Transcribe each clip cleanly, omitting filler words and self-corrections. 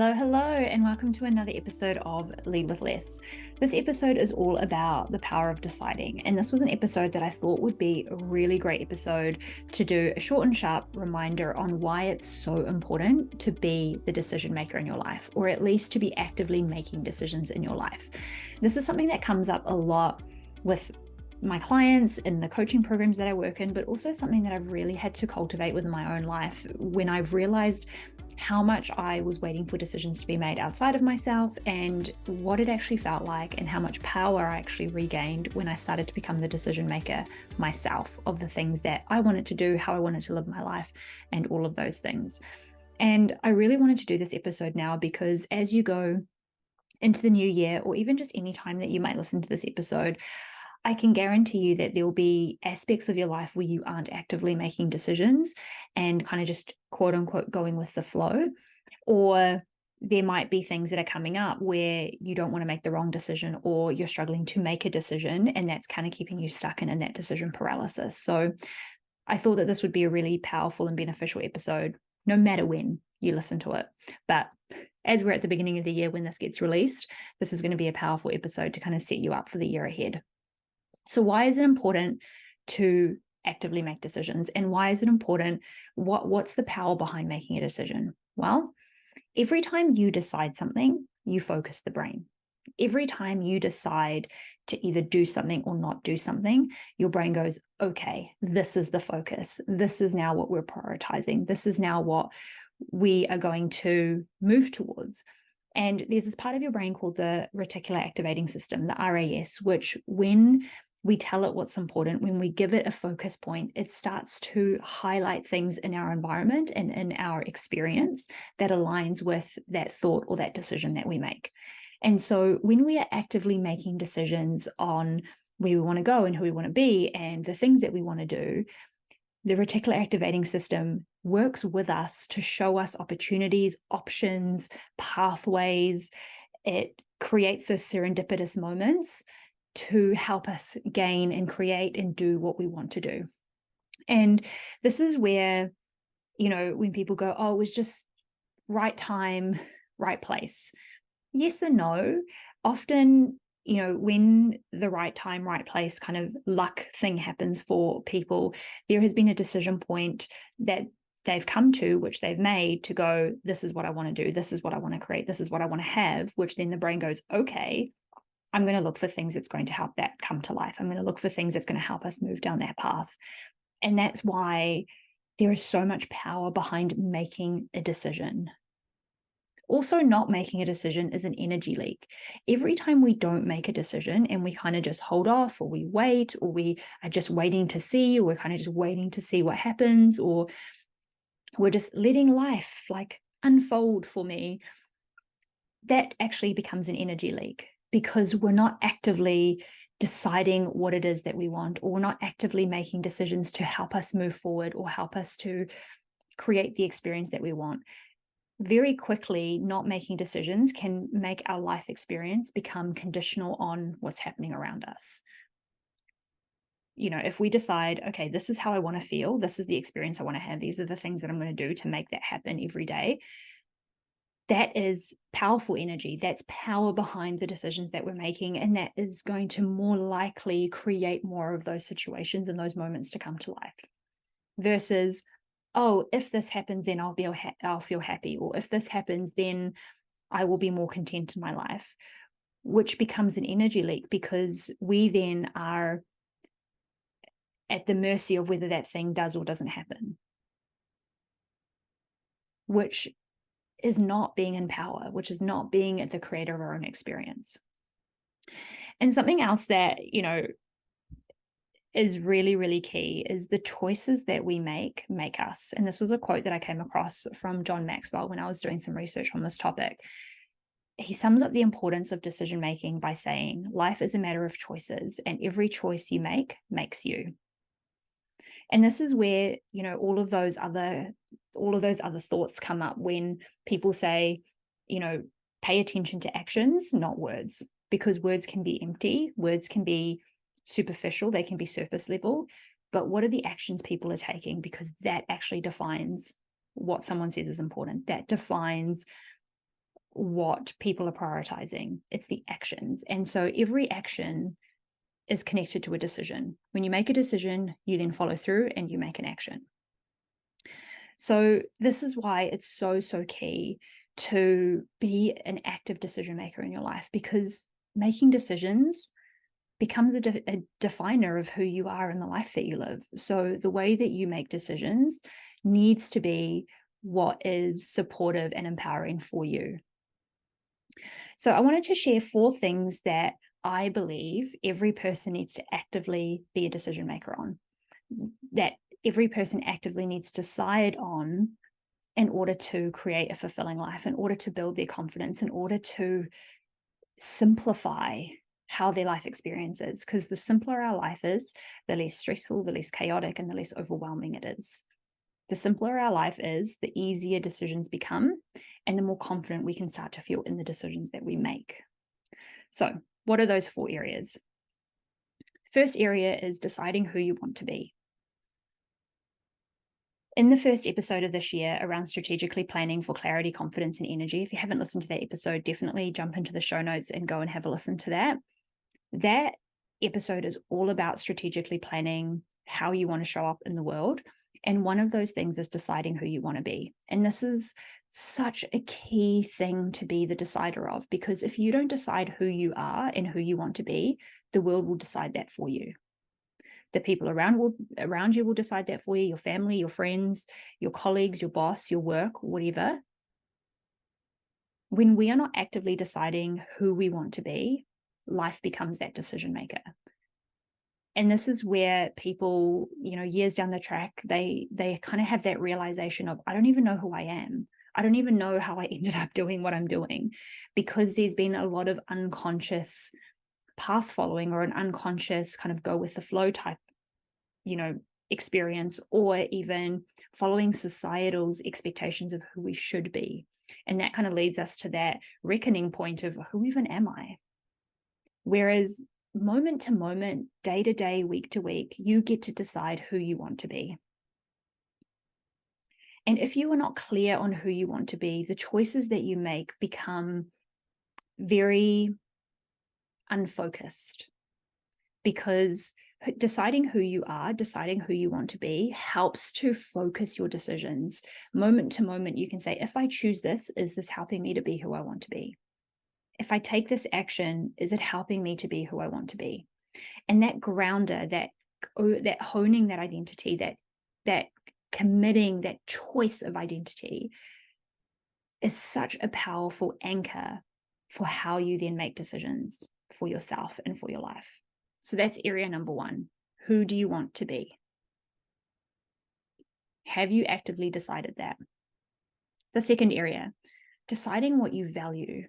Hello, hello, and welcome to another episode of Lead with Less. This episode is all about the power of deciding, and this was an episode that I thought would be a really great episode to do a short and sharp reminder on why it's so important to be the decision maker in your life, or at least to be actively making decisions in your life. This is something that comes up a lot with my clients in the coaching programs that I work in, but also something that I've really had to cultivate within my own life when I've realized how much I was waiting for decisions to be made outside of myself and what it actually felt like and how much power I actually regained when I started to become the decision maker myself of the things that I wanted to do, how I wanted to live my life, and all of those things. And I really wanted to do this episode now because as you go into the new year, or even just any time that you might listen to this episode, I can guarantee you that there will be aspects of your life where you aren't actively making decisions and kind of just quote unquote going with the flow. Or there might be things that are coming up where you don't want to make the wrong decision, or you're struggling to make a decision, and that's kind of keeping you stuck in that decision paralysis. So I thought that this would be a really powerful and beneficial episode, no matter when you listen to it. But as we're at the beginning of the year when this gets released, this is going to be a powerful episode to kind of set you up for the year ahead. So why is it important to actively make decisions? And why is it important? What's the power behind making a decision? Well, every time you decide something, you focus the brain. Every time you decide to either do something or not do something, your brain goes, okay, this is the focus. This is now what we're prioritizing. This is now what we are going to move towards. And there's this part of your brain called the reticular activating system, the RAS, which when we tell it what's important, when we give it a focus point, it starts to highlight things in our environment and in our experience that aligns with that thought or that decision that we make. And so when we are actively making decisions on where we want to go and who we want to be and the things that we want to do, the reticular activating system works with us to show us opportunities, options, pathways. It creates those serendipitous moments to help us gain and create and do what we want to do. And this is where, when people go, oh, it was just right time, right place. Yes and no. Often, when the right time, right place kind of luck thing happens for people, there has been a decision point that they've come to, which they've made to go, this is what I want to do. This is what I want to create. This is what I want to have, which then the brain goes, okay, I'm going to look for things that's going to help that come to life. I'm going to look for things that's going to help us move down that path. And that's why there is so much power behind making a decision. Also, not making a decision is an energy leak. Every time we don't make a decision and we kind of just hold off, or we wait, or we are just waiting to see, or we're kind of just waiting to see what happens, or we're just letting life unfold for me, that actually becomes an energy leak because we're not actively deciding what it is that we want, or we're not actively making decisions to help us move forward or help us to create the experience that we want. Very quickly, not making decisions can make our life experience become conditional on what's happening around us. If we decide, okay, this is how I want to feel, this is the experience I want to have, these are the things that I'm going to do to make that happen every day, that is powerful energy. That's power behind the decisions that we're making. And that is going to more likely create more of those situations and those moments to come to life. Versus, oh, if this happens, then I'll feel happy. Or if this happens, then I will be more content in my life, which becomes an energy leak because we then are at the mercy of whether that thing does or doesn't happen, which is not being in power, which is not being the creator of our own experience. And something else that, is really, really key is the choices that we make us. And this was a quote that I came across from John Maxwell when I was doing some research on this topic. He sums up the importance of decision making by saying, life is a matter of choices, and every choice you make makes you. And this is where, all of those other thoughts come up when people say, pay attention to actions, not words, because words can be empty, words can be superficial, they can be surface level, but what are the actions people are taking? Because that actually defines what someone says is important. That defines what people are prioritizing. It's the actions. And so every action is connected to a decision. When you make a decision, you then follow through and you make an action. So this is why it's so, so key to be an active decision maker in your life, because making decisions becomes a definer of who you are in the life that you live. So the way that you make decisions needs to be what is supportive and empowering for you. So I wanted to share 4 things that I believe every person needs to actively be a decision maker on, that every person actively needs to decide on in order to create a fulfilling life, in order to build their confidence, in order to simplify how their life experience is. Because the simpler our life is, the less stressful, the less chaotic, and the less overwhelming it is. The simpler our life is, the easier decisions become, and the more confident we can start to feel in the decisions that we make. So, what are those 4 areas? First area is deciding who you want to be. In the first episode of this year around strategically planning for clarity, confidence, and energy, if you haven't listened to that episode, definitely jump into the show notes and go and have a listen to that. That episode is all about strategically planning how you want to show up in the world. And one of those things is deciding who you want to be. And this is such a key thing to be the decider of, because if you don't decide who you are and who you want to be, the world will decide that for you. The people around you will decide that for you, your family, your friends, your colleagues, your boss, your work, whatever. When we are not actively deciding who we want to be, life becomes that decision maker. And this is where people, years down the track, they kind of have that realization of, I don't even know who I am. I don't even know how I ended up doing what I'm doing, because there's been a lot of unconscious path following, or an unconscious kind of go with the flow type, experience, or even following societal's expectations of who we should be. And that kind of leads us to that reckoning point of, who even am I? Whereas moment to moment, day to day, week to week, you get to decide who you want to be. And if you are not clear on who you want to be, the choices that you make become very unfocused, because deciding who you are, deciding who you want to be, helps to focus your decisions. Moment to moment, you can say, if I choose this, is this helping me to be who I want to be? If I take this action, is it helping me to be who I want to be? And that grounder, that honing that identity, that committing, that choice of identity is such a powerful anchor for how you then make decisions for yourself and for your life. So that's area number 1. Who do you want to be? Have you actively decided that? The second area, deciding what you value.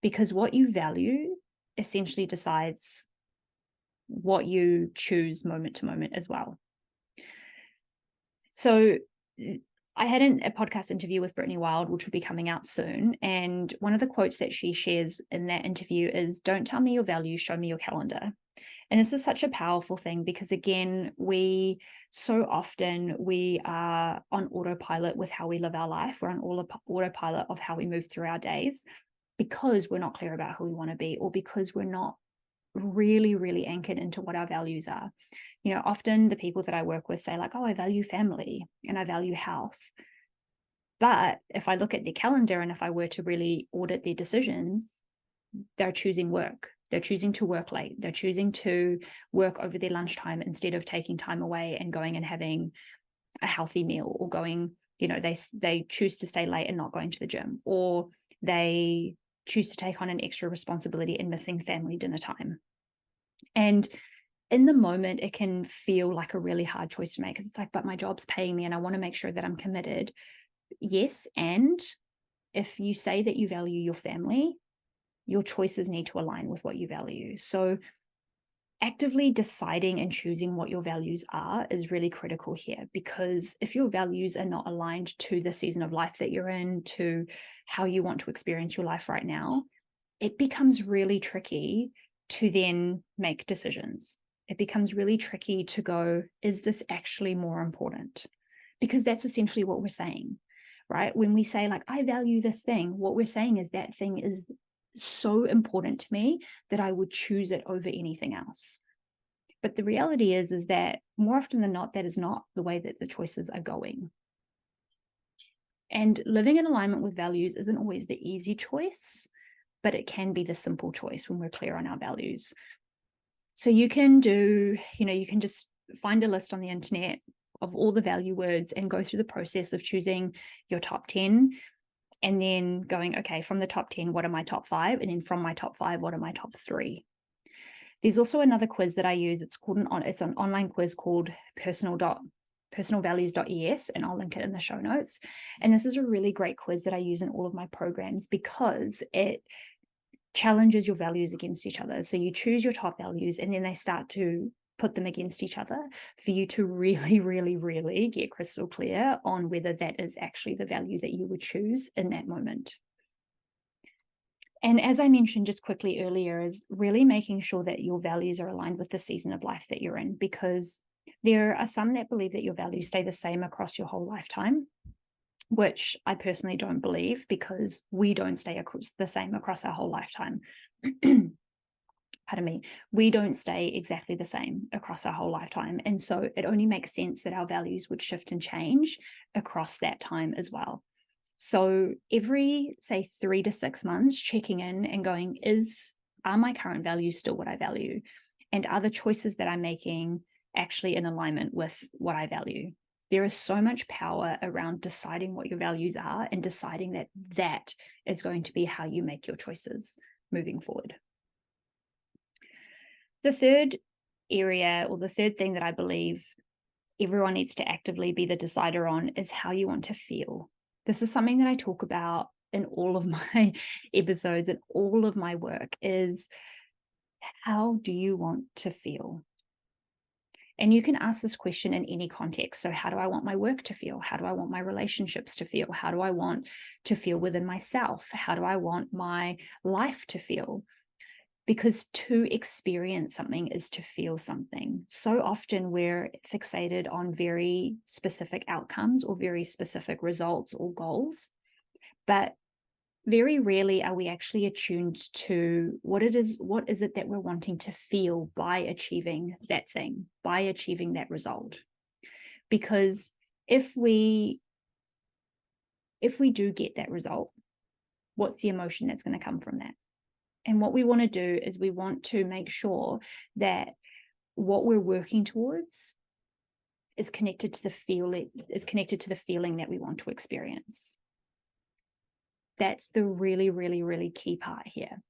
Because what you value essentially decides what you choose moment to moment as well. So I had a podcast interview with Brittany Wild, which will be coming out soon. And one of the quotes that she shares in that interview is, don't tell me your values, show me your calendar. And this is such a powerful thing, because again, we are on autopilot with how we live our life. We're on autopilot of how we move through our days, because we're not clear about who we want to be, or because we're not really, really anchored into what our values are. Often the people that I work with say like, oh, I value family and I value health. But if I look at their calendar and if I were to really audit their decisions, they're choosing work. They're choosing to work late. They're choosing to work over their lunchtime instead of taking time away and going and having a healthy meal, or going, they choose to stay late and not going to the gym, or they choose to take on an extra responsibility and missing family dinner time. And in the moment, it can feel like a really hard choice to make, because it's like, but my job's paying me and I want to make sure that I'm committed. Yes. And if you say that you value your family, your choices need to align with what you value. So actively deciding and choosing what your values are is really critical here, because if your values are not aligned to the season of life that you're in, to how you want to experience your life right now, it becomes really tricky to then make decisions. It becomes really tricky to go, is this actually more important? Because that's essentially what we're saying. right? When we say like, I value this thing, what we're saying is that thing is so important to me that I would choose it over anything else. But the reality is that more often than not, that is not the way that the choices are going. And living in alignment with values isn't always the easy choice, but it can be the simple choice when we're clear on our values. So you can you can just find a list on the internet of all the value words and go through the process of choosing your top 10 and then going, okay, from the top 10, what are my top 5? And then from my top 5, what are my top 3? There's also another quiz that I use. It's an online quiz called personalvalues.es, and I'll link it in the show notes. And this is a really great quiz that I use in all of my programs because it challenges your values against each other. So you choose your top values and then they start to put them against each other for you to really, really, really get crystal clear on whether that is actually the value that you would choose in that moment. And as I mentioned just quickly earlier, is really making sure that your values are aligned with the season of life that you're in, because there are some that believe that your values stay the same across your whole lifetime, which I personally don't believe, because we don't stay the same across our whole lifetime. Pardon me. We don't stay exactly the same across our whole lifetime. And so it only makes sense that our values would shift and change across that time as well. So every, say, 3 to 6 months, checking in and going, are my current values still what I value? And are the choices that I'm making actually in alignment with what I value? There is so much power around deciding what your values are and deciding that that is going to be how you make your choices moving forward. The third area, or the third thing that I believe everyone needs to actively be the decider on, is how you want to feel. This is something that I talk about in all of my episodes and all of my work, is how do you want to feel? And you can ask this question in any context. So how do I want my work to feel? How do I want my relationships to feel? How do I want to feel within myself? How do I want my life to feel? Because to experience something is to feel something. So often we're fixated on very specific outcomes or very specific results or goals, but very rarely are we actually attuned to what is it that we're wanting to feel by achieving that thing, by achieving that result. Because if we do get that result, what's the emotion that's going to come from that? And what we want to do is we want to make sure that what we're working towards is connected to the feeling that we want to experience. That's the really, really, really key part here.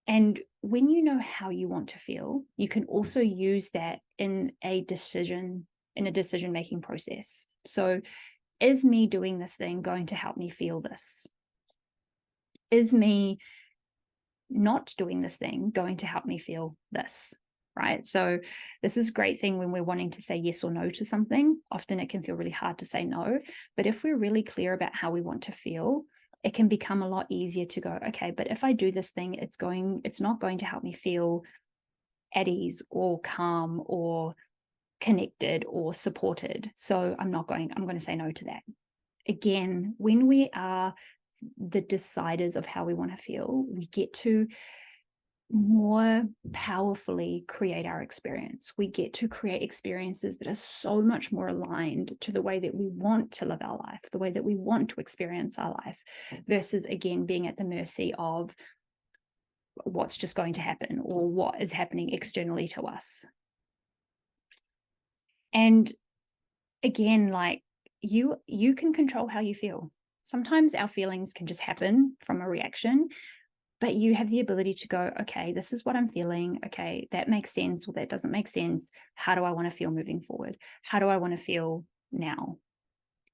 And when you know how you want to feel, you can also use that in a decision-making process. So, is me doing this thing going to help me feel this? Is me not doing this thing going to help me feel this? Right? So this is a great thing when we're wanting to say yes or no to something. Often it can feel really hard to say no, but if we're really clear about how we want to feel, it can become a lot easier to go, okay, but if I do this thing, it's not going to help me feel at ease or calm or connected or supported. So I'm going to say no to that. Again, when we are the deciders of how we want to feel, we get to more powerfully create our experience. We get to create experiences that are so much more aligned to the way that we want to live our life, the way that we want to experience our life, versus, again, being at the mercy of what's just going to happen or what is happening externally to us. And again, like you can control how you feel. Sometimes our feelings can just happen from a reaction, but you have the ability to go, okay, this is what I'm feeling. Okay, that makes sense, or that doesn't make sense. How do I want to feel moving forward? How do I want to feel now?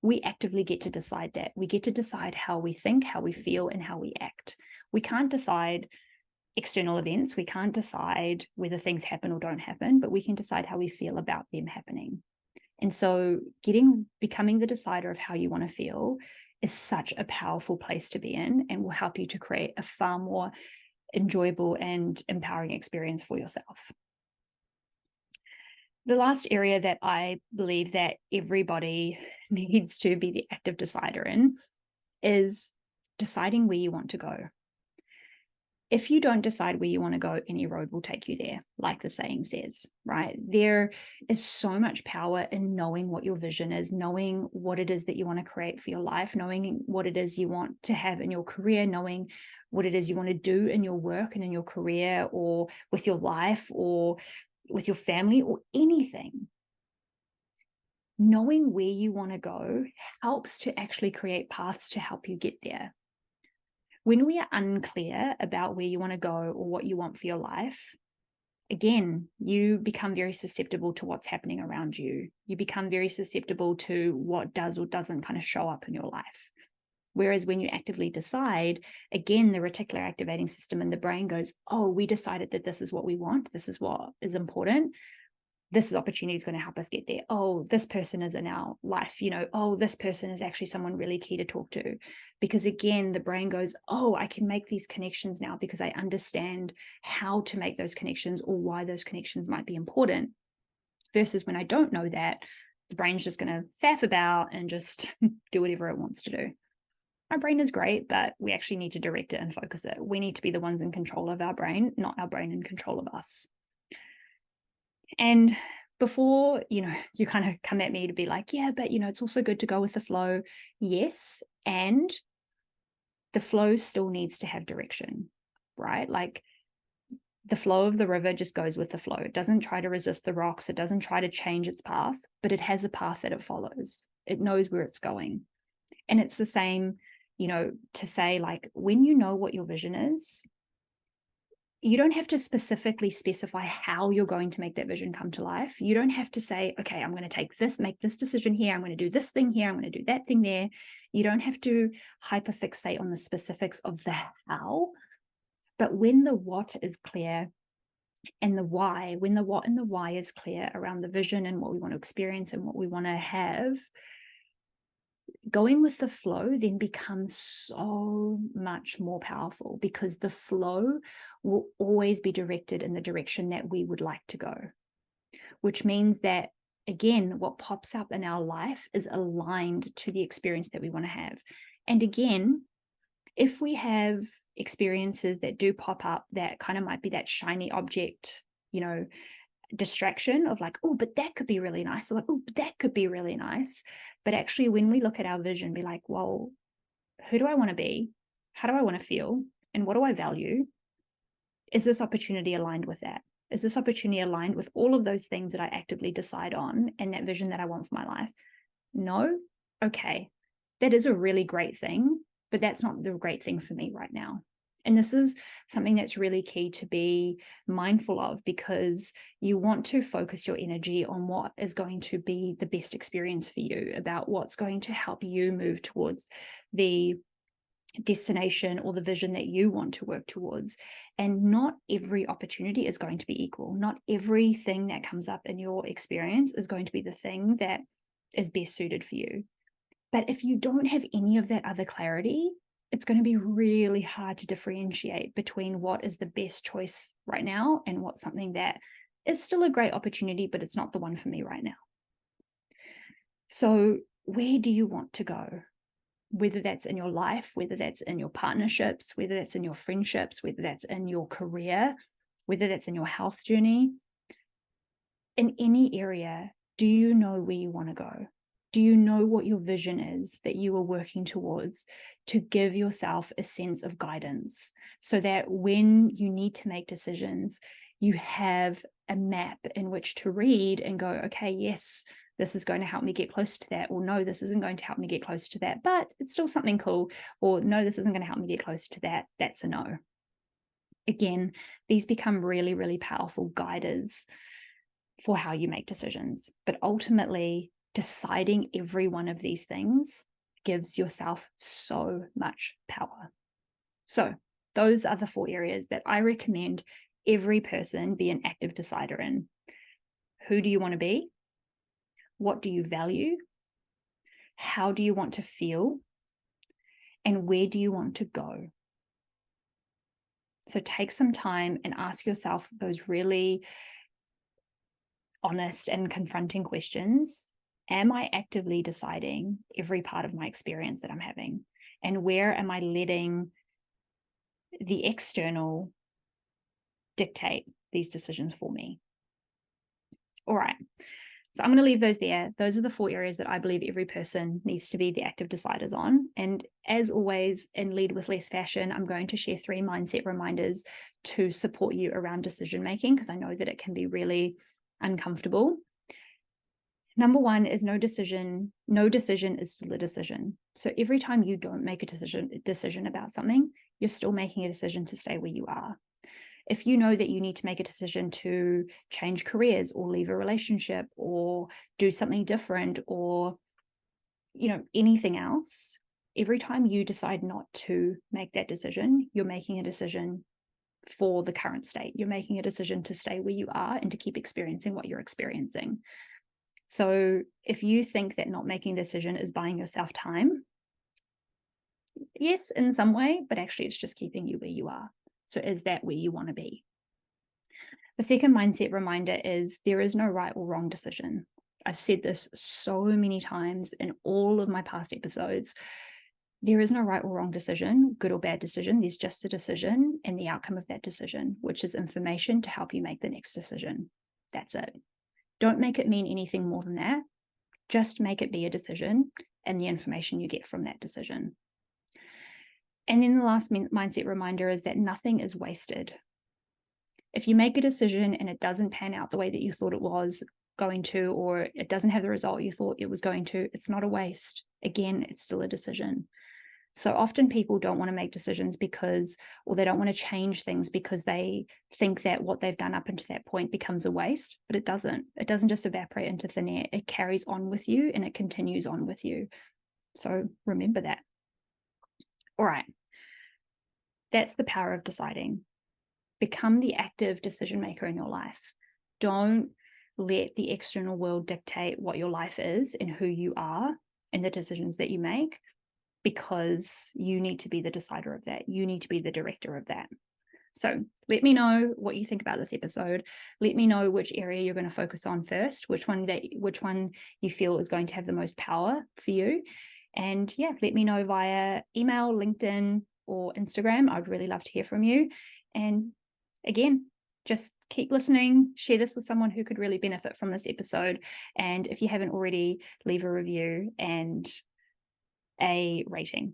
We actively get to decide that. We get to decide how we think, how we feel, and how we act. We can't decide external events. We can't decide whether things happen or don't happen, but we can decide how we feel about them happening. And so becoming the decider of how you want to feel is such a powerful place to be in, and will help you to create a far more enjoyable and empowering experience for yourself. The last area that I believe that everybody needs to be the active decider in is deciding where you want to go. If you don't decide where you want to go, any road will take you there, like the saying says, right? There is so much power in knowing what your vision is, knowing what it is that you want to create for your life, knowing what it is you want to have in your career, knowing what it is you want to do in your work and in your career, or with your life, or with your family, or anything. Knowing where you want to go helps to actually create paths to help you get there. When we are unclear about where you want to go or what you want for your life, again, you become very susceptible to what's happening around you. You become very susceptible to what does or doesn't kind of show up in your life. Whereas when you actively decide, again, the reticular activating system in the brain goes, oh, we decided that this is what we want. This is what is important. This opportunity is going to help us get there. Oh, this person is in our life, oh, this person is actually someone really key to talk to. Because again, the brain goes, oh, I can make these connections now because I understand how to make those connections or why those connections might be important. Versus when I don't know that, the brain's just going to faff about and just do whatever it wants to do. Our brain is great, but we actually need to direct it and focus it. We need to be the ones in control of our brain, not our brain in control of us. And before, you kind of come at me to be like, yeah, but, it's also good to go with the flow. Yes. And the flow still needs to have direction, right? Like the flow of the river just goes with the flow. It doesn't try to resist the rocks. It doesn't try to change its path, but it has a path that it follows. It knows where it's going. And it's the same, to say, like, when you know what your vision is, you don't have to specifically specify how you're going to make that vision come to life. You don't have to say, okay, I'm going to make this decision here. I'm going to do this thing here. I'm going to do that thing there. You don't have to hyperfixate on the specifics of the how. But when the what is clear and the why, when the what and the why is clear around the vision and what we want to experience and what we want to have, going with the flow then becomes so much more powerful, because the flow will always be directed in the direction that we would like to go, which means that, again, what pops up in our life is aligned to the experience that we want to have. And again, if we have experiences that do pop up that kind of might be that shiny object, distraction of like, oh, but that could be really nice, or like, oh, but that could be really nice. But actually, when we look at our vision, be like, well, who do I want to be? How do I want to feel? And what do I value? Is this opportunity aligned with that? Is this opportunity aligned with all of those things that I actively decide on and that vision that I want for my life? No? Okay. That is a really great thing, but that's not the great thing for me right now. And this is something that's really key to be mindful of, because you want to focus your energy on what is going to be the best experience for you, about what's going to help you move towards the destination or the vision that you want to work towards. And not every opportunity is going to be equal. Not everything that comes up in your experience is going to be the thing that is best suited for you. But if you don't have any of that other clarity, it's going to be really hard to differentiate between what is the best choice right now and what's something that is still a great opportunity, but it's not the one for me right now. So where do you want to go? Whether that's in your life, whether that's in your partnerships, whether that's in your friendships, whether that's in your career, whether that's in your health journey, in any area, do you know where you want to go? Do you know what your vision is that you are working towards, to give yourself a sense of guidance, so that when you need to make decisions, you have a map in which to read and go, okay, yes, this is going to help me get close to that, or no, this isn't going to help me get close to that, but it's still something cool, or no, this isn't going to help me get close to that, that's a no. Again, these become really, really powerful guiders for how you make decisions. But ultimately, deciding every one of these things gives yourself so much power. So those are the 4 areas that I recommend every person be an active decider in. Who do you want to be? What do you value? How do you want to feel? And where do you want to go? So take some time and ask yourself those really honest and confronting questions, am I actively deciding every part of my experience that I'm having? And where am I letting the external dictate these decisions for me? All right. So I'm going to leave those there. Those are the 4 areas that I believe every person needs to be the active deciders on. And as always, in Lead with Less fashion, I'm going to share 3 mindset reminders to support you around decision making, because I know that it can be really uncomfortable. Number 1 is no decision is still a decision. So every time you don't make a decision about something, you're still making a decision to stay where you are. If you know that you need to make a decision to change careers or leave a relationship or do something different or, anything else, every time you decide not to make that decision, you're making a decision for the current state. You're making a decision to stay where you are and to keep experiencing what you're experiencing. So if you think that not making a decision is buying yourself time, yes, in some way, but actually it's just keeping you where you are. So is that where you want to be? The second mindset reminder is there is no right or wrong decision. I've said this so many times in all of my past episodes. There is no right or wrong decision, good or bad decision. There's just a decision and the outcome of that decision, which is information to help you make the next decision. That's it. Don't make it mean anything more than that. Just make it be a decision and the information you get from that decision. And then the last mindset reminder is that nothing is wasted. If you make a decision and it doesn't pan out the way that you thought it was going to, or it doesn't have the result you thought it was going to, it's not a waste. Again, it's still a decision. So often people don't want to make decisions or they don't want to change things because they think that what they've done up until that point becomes a waste, but it doesn't. It doesn't just evaporate into thin air. It carries on with you and it continues on with you. So remember that. All right. That's the power of deciding. Become the active decision maker in your life. Don't let the external world dictate what your life is and who you are and the decisions that you make, because you need to be the decider of that. You need to be the director of that. So let me know what you think about this episode. Let me know which area you're going to focus on first, which one you feel is going to have the most power for you. And yeah, let me know via email, LinkedIn, or Instagram. I'd really love to hear from you. And again, just keep listening, share this with someone who could really benefit from this episode. And if you haven't already, leave a review and a rating.